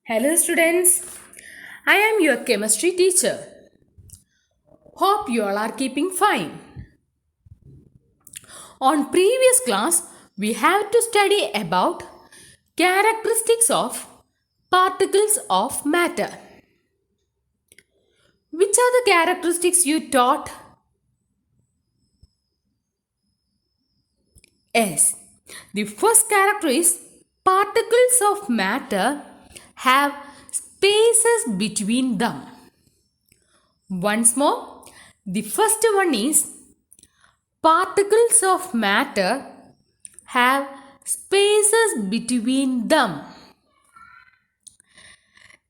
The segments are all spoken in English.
Hello students, I am your chemistry teacher. Hope you all are keeping fine. On previous class, we have to study about characteristics of particles of matter. Which are the characteristics you taught? Yes, the first character is particles of matter have spaces between them. Once more, the first one is particles of matter have spaces between them.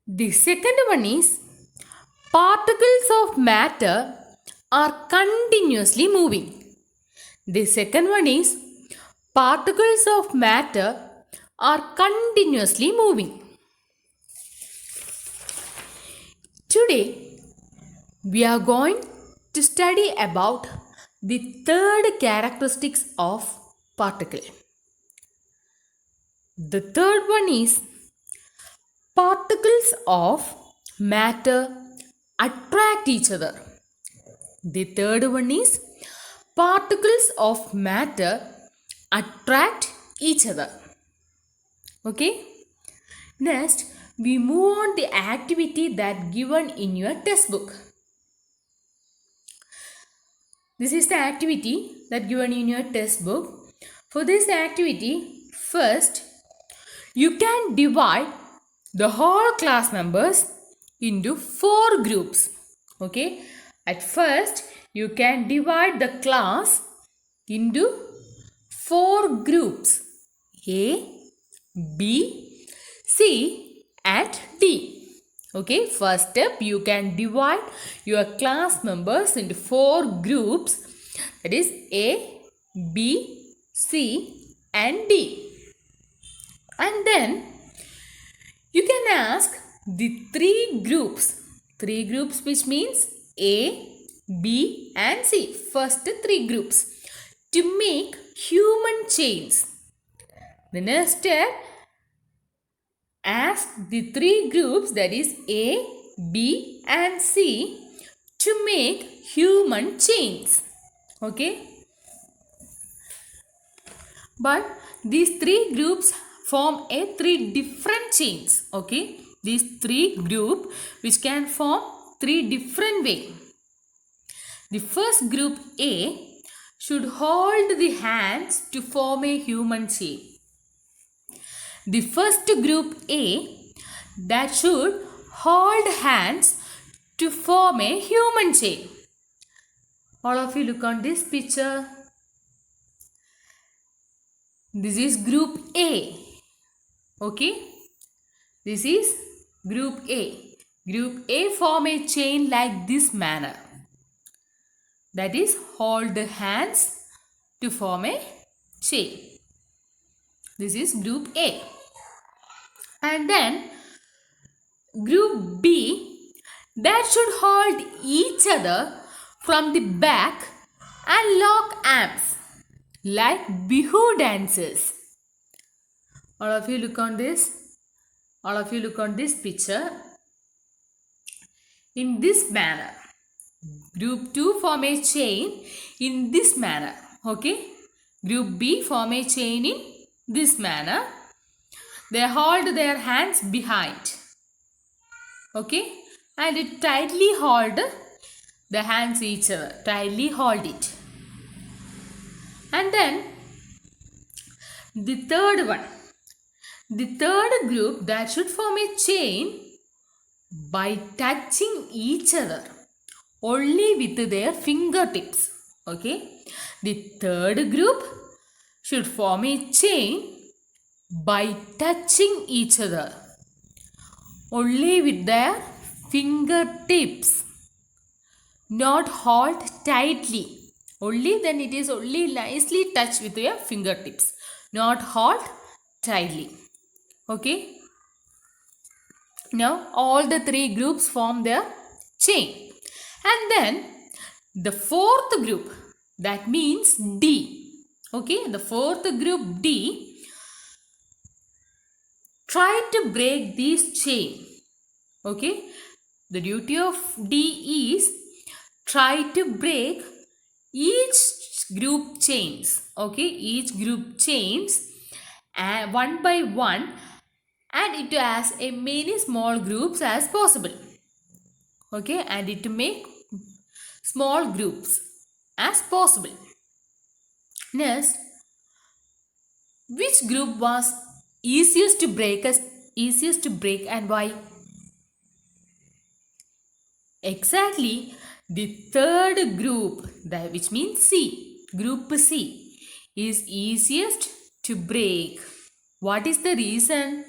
The second one is particles of matter are continuously moving. The second one is particles of matter are continuously moving. Today we are going to study about the third characteristics of particle. The third one is particles of matter attract each other. The third one is particles of matter attract each other. Okay? Next, we move on the activity that given in your textbook. This is the activity that given in your textbook. For this activity, first, you can divide the whole class members into 4 groups. Okay? At first, you can divide the class into 4 groups. A, B, C and D. Okay, first step, you can divide your class members into 4 groups, that is A, B, C and D. And then you can ask the 3 groups which means A, B and C, first 3 groups, to make human chains. The next step, ask the 3 groups, that is A, B and C, to make human chains. Okay? But these 3 groups form 3 different chains. Okay? These 3 groups which can form 3 different ways. The first group A should hold the hands to form a human chain. The first group A that should hold hands to form a human chain. All of you look on this picture. This is group A. Okay? This is group A. Group A form a chain like this manner. That is, hold the hands to form a chain. This is group A. And then group B that should hold each other from the back and lock arms like Bihu dancers. All of you look on this. All of you look on this picture. In this manner. Group 2 form a chain in this manner. Okay. Group B form a chain in this manner. They hold their hands behind. Okay. And it tightly hold the hands each other. Tightly hold it. And then the third one. The third group that should form a chain by touching each other only with their fingertips. Okay. The third group should form a chain by touching each other only with their fingertips. Not hold tightly. Only then it is only nicely touched with your fingertips. Not hold tightly. Okay. Now all the 3 groups form their chain. And then the fourth group, that means D. Okay, the fourth group D try to break this chain. Okay, the duty of D is try to break each group chains. Okay, each group chains one by one, and it has a many small groups as possible. Okay, and it make small groups as possible. Next, which group was easiest to break and why? Exactly, the third group, that which means C, group C, is easiest to break. What is the reason?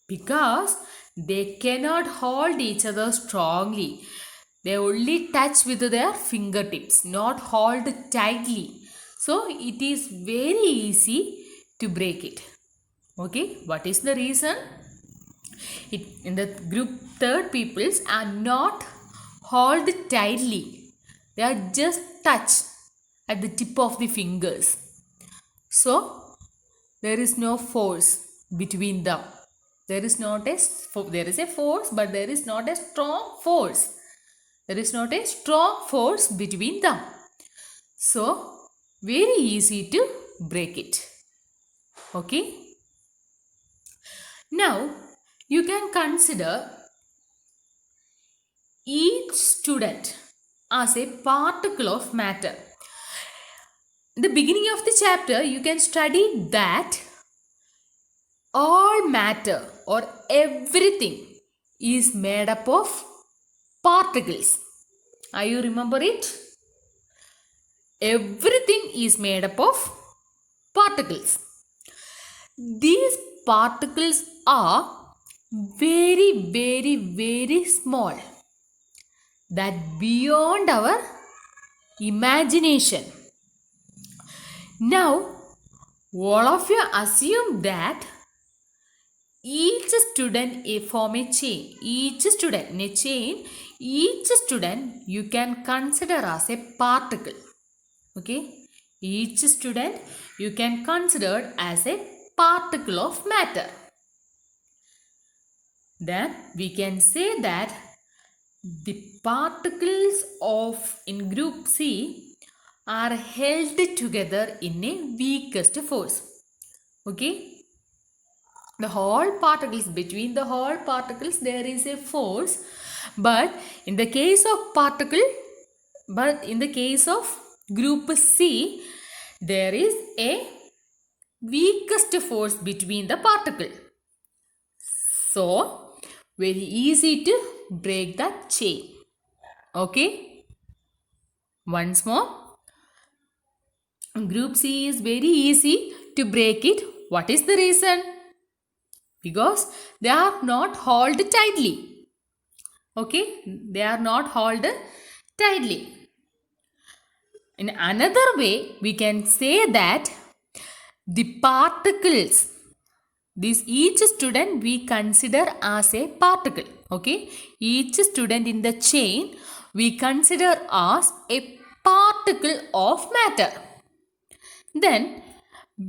Because they cannot hold each other strongly. They only touch with their fingertips, not hold tightly. So it is very easy to break it. Okay, what is the reason? In the group third peoples are not hold tightly. They are just touch at the tip of the fingers. So there is no force between them. There is a force, but there is not a strong force. There is not a strong force between them. So very easy to break it. Okay. Now you can consider each student as a particle of matter. In the beginning of the chapter, you can study that all matter or everything is made up of particles. Are you remember it? Everything is made up of particles. These particles are very, very, very small, that beyond our imagination. Now, all of you assume that each student form a chain. Each student in a chain, each student you can consider as a particle. Okay, each student you can consider as a particle of matter. Then we can say that the particles of in group C are held together in a weakest force. Okay, the whole particles, between the whole particles there is a force, but in the case of group C, there is a weakest force between the particle. So very easy to break the chain. Okay, once more, group C is very easy to break it. What is the reason? Because they are not held tightly. Okay, they are not held tightly. In another way, we can say that the particles, each student we consider as a particle. Okay, each student in the chain we consider as a particle of matter. Then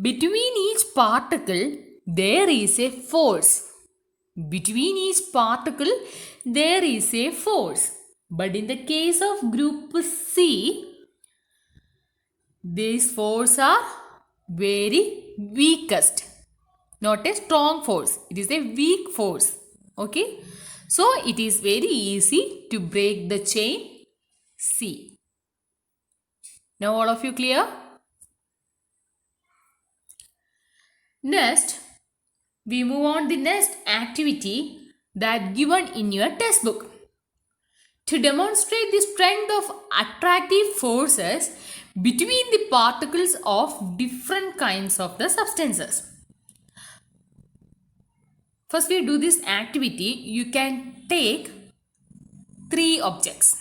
between each particle there is a force. Between each particle there is a force. But in the case of group C, these forces are very weakest. Not a strong force. It is a weak force. Okay. So it is very easy to break the chain C. Now all of you clear? Next, we move on the next activity that given in your textbook. To demonstrate the strength of attractive forces between the particles of different kinds of the substances. First we do this activity. You can take 3 objects.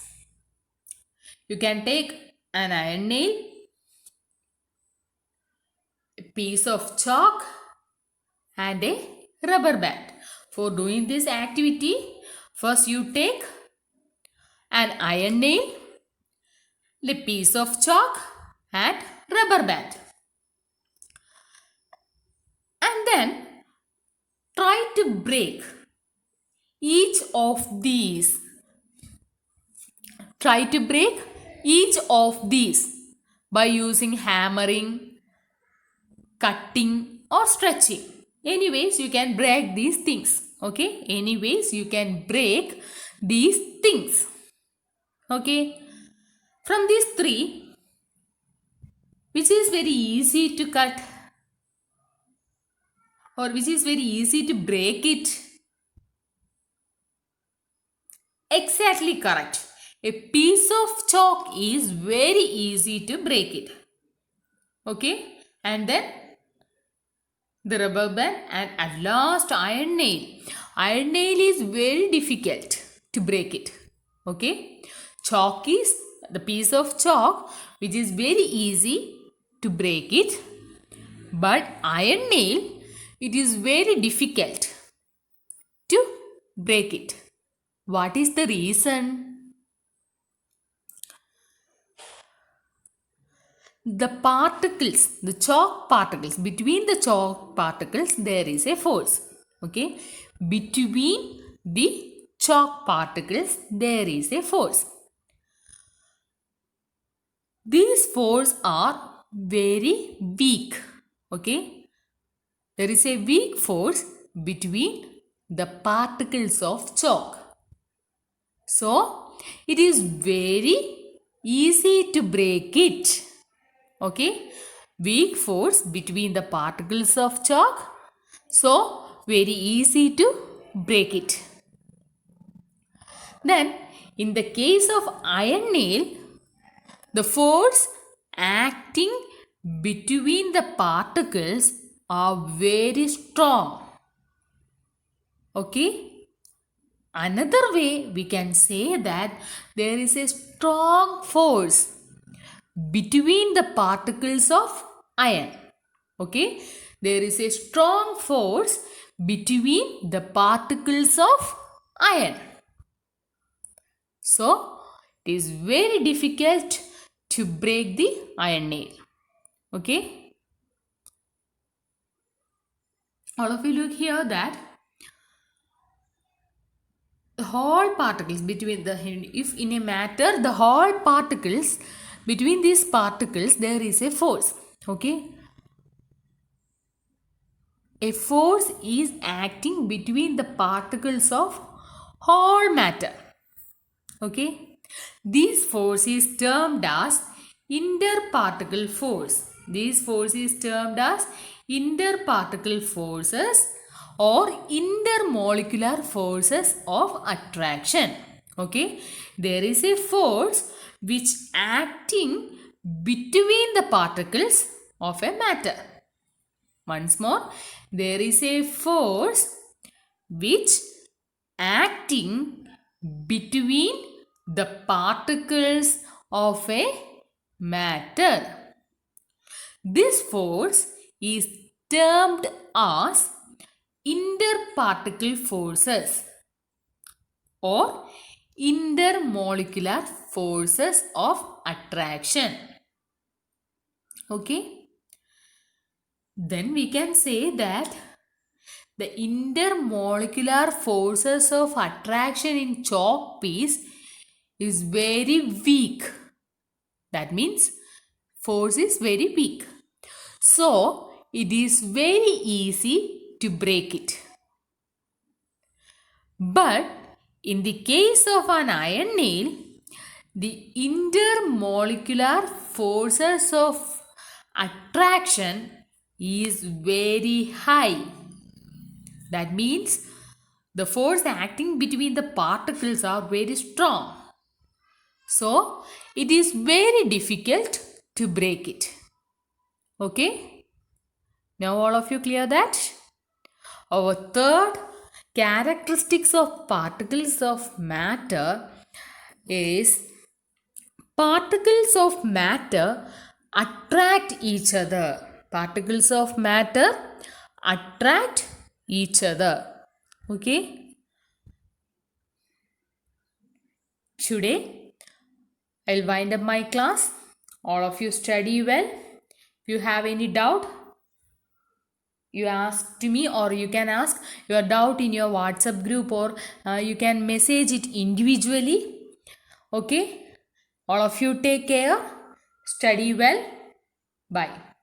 You can take an iron nail, a piece of chalk and a rubber band. For doing this activity, first you take an iron nail, a piece of chalk and rubber band. And then try to break each of these. Try to break each of these by using hammering, cutting or stretching. Anyways, you can break these things. Okay? Anyways, you can break these things. Okay? From these three, which is very easy to cut or which is very easy to break it? Exactly correct. A piece of chalk is very easy to break it. Okay? And then the rubber band and at last iron nail. Iron nail is very difficult to break it. Okay? Chalk is the piece of chalk which is very easy to break it. But iron nail, it is very difficult to break it. What is the reason? The particles, the chalk particles, between the chalk particles there is a force. Okay? Between the chalk particles there is a force. These forces are very weak. Okay? There is a weak force between the particles of chalk. So, it is very easy to break it. Okay? Weak force between the particles of chalk. So, very easy to break it. Then, in the case of iron nail, the force acting between the particles are very strong. Okay? Another way we can say that there is a strong force between the particles of iron. Okay? There is a strong force between the particles of iron. So, it is very difficult to break the iron nail. Okay? All of you look here that the whole particles between the, if in a matter, the whole particles, between these particles there is a force. Okay? A force is acting between the particles of whole matter. Okay? This force is termed as interparticle force. This force is termed as interparticle forces or intermolecular forces of attraction. Okay? There is a force which acting between the particles of a matter. Once more, there is a force which acting between the particles of a matter. This force is termed as interparticle forces or intermolecular forces of attraction. Okay? Then we can say that the intermolecular forces of attraction in chalk piece is very weak. That means force is very weak. So, it is very easy to break it. But in the case of an iron nail, the intermolecular forces of attraction is very high. That means the force acting between the particles are very strong. So, it is very difficult to break it. Okay? Now all of you clear that? Our third characteristics of particles of matter is particles of matter attract each other. Particles of matter attract each other. Okay? Today, I'll wind up my class. All of you study well. If you have any doubt, you ask to me, or you can ask your doubt in your WhatsApp group, or you can message it individually. Okay, all of you take care, study well, bye.